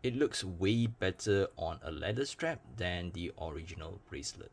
it looks way better on a leather strap than the original bracelet.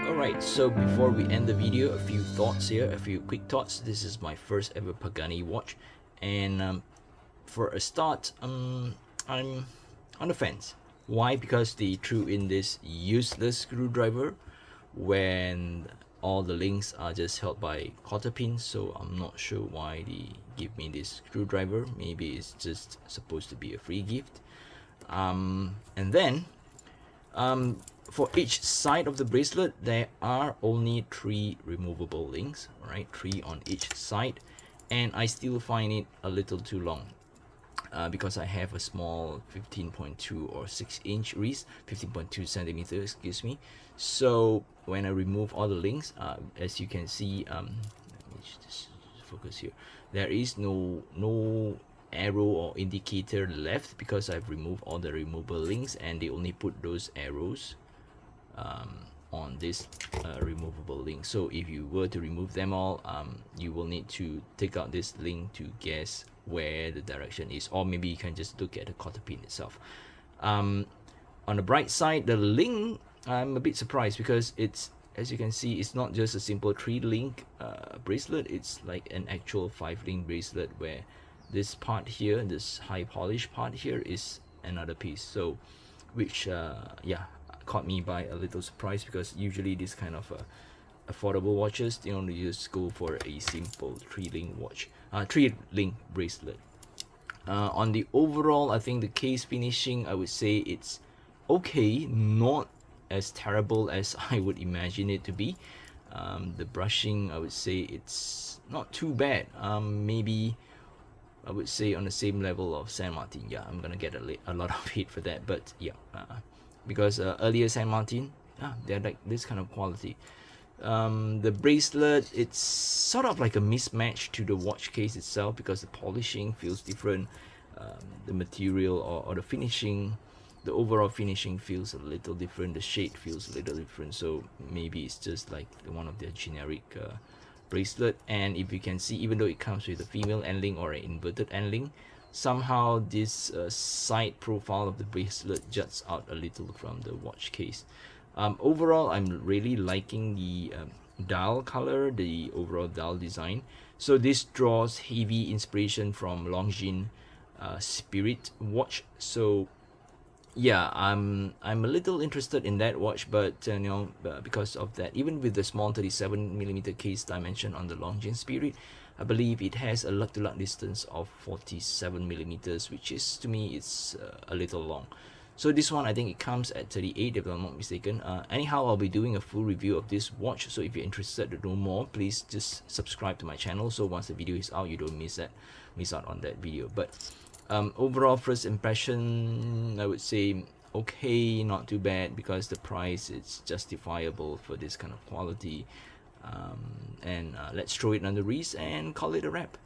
Alright, so before we end the video, a few thoughts here, a few quick thoughts. This is my first ever Pagani watch, and for a start, I'm on the fence. Why? Because they threw in this useless screwdriver when all the links are just held by cotter pins, so I'm not sure why they give me this screwdriver. Maybe it's just supposed to be a free gift. And then for each side of the bracelet, there are only 3 removable links, right? 3 on each side, and I still find it a little too long. Because I have a small 15.2 or 6-inch wrist, 15.2 centimeters, excuse me. So when I remove all the links, as you can see, let me just focus here. There is no arrow or indicator left because I've removed all the removable links, and they only put those arrows on this removable link. So if you were to remove them all, you will need to take out this link to guess where the direction is, or maybe you can just look at the cotter pin itself. On the bright side, the link, I'm a bit surprised because it's, as you can see, it's not just a simple 3-link bracelet. It's like an actual 5-link bracelet where this part here, this high polish part here, is another piece. So which yeah, caught me by a little surprise, because usually this kind of affordable watches, they only just go for a simple 3-link watch, 3-link bracelet. On the overall, I think the case finishing, I would say it's okay, not as terrible as I would imagine it to be. The brushing, I would say it's not too bad. Maybe I would say on the same level of Saint Martin. Yeah, I'm gonna get a lot of hate for that, but yeah, because earlier Saint Martin, they're like this kind of quality. The bracelet, it's sort of like a mismatch to the watch case itself, because the polishing feels different, the material or the finishing, the overall finishing feels a little different, the shade feels a little different. So maybe it's just like one of their generic bracelet. And if you can see, even though it comes with a female end link or an inverted end link, somehow this side profile of the bracelet juts out a little from the watch case. Overall, I'm really liking the dial color, the overall dial design. So this draws heavy inspiration from Longines Spirit watch. So yeah, I'm a little interested in that watch, but because of that, even with the small 37 millimeter case dimension on the Longines Spirit, I believe it has a lug to lug distance of 47 millimeters, which is, to me, it's a little long. So this one, I think it comes at 38 if I'm not mistaken. Anyhow, I'll be doing a full review of this watch, so if you're interested to know more, please just subscribe to my channel, so once the video is out, you don't miss out on that video. But overall first impression, I would say okay, not too bad, because the price is justifiable for this kind of quality. And let's throw it on the wrist and call it a wrap.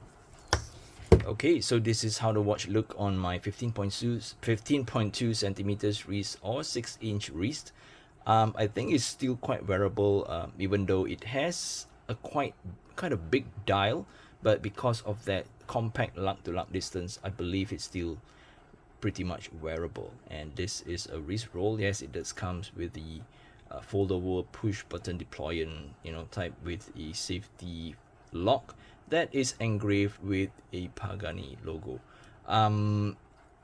Okay, so this is how the watch look on my 15.2 centimeters wrist or 6-inch wrist. I think it's still quite wearable, even though it has a quite kind of big dial, but because of that compact lug to lug distance, I believe it's still pretty much wearable. And this is a wrist roll. Yes, it does comes with the fold over push button deployant, type, with a safety lock that is engraved with a Pagani logo.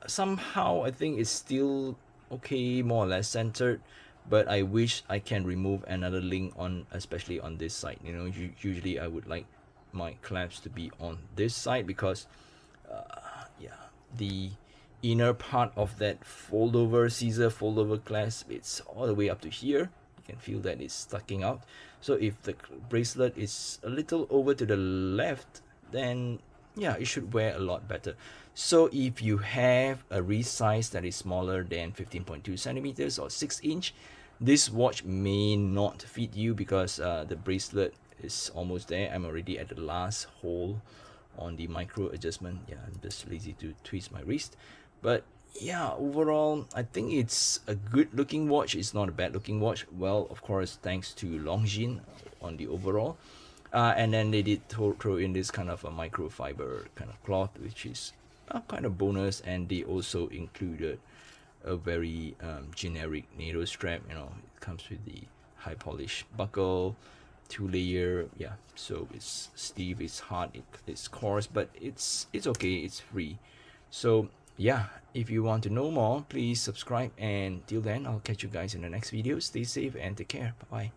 Somehow I think it's still okay, more or less centered, but I wish I can remove another link on, especially on this side. Usually I would like my clamps to be on this side, because yeah, the inner part of that fold over clasp, it's all the way up to here. You can feel that it's sticking out. So if the bracelet is a little over to the left, then yeah, it should wear a lot better. So if you have a wrist size that is smaller than 15.2 centimeters or 6-inch, this watch may not fit you, because the bracelet is almost there. I'm already at the last hole on the micro adjustment. Yeah, I'm just lazy to twist my wrist. But yeah, overall, I think it's a good looking watch. It's not a bad looking watch. Well, of course, thanks to Longines on the overall. And then they did throw in this kind of a microfiber kind of cloth, which is a kind of bonus. And they also included a very generic NATO strap. It comes with the high polish buckle, 2-layer. Yeah, so it's stiff, it's hard, it's coarse, but it's okay, it's free. So yeah, if you want to know more, please subscribe, and till then, I'll catch you guys in the next video. Stay safe and take care. Bye bye.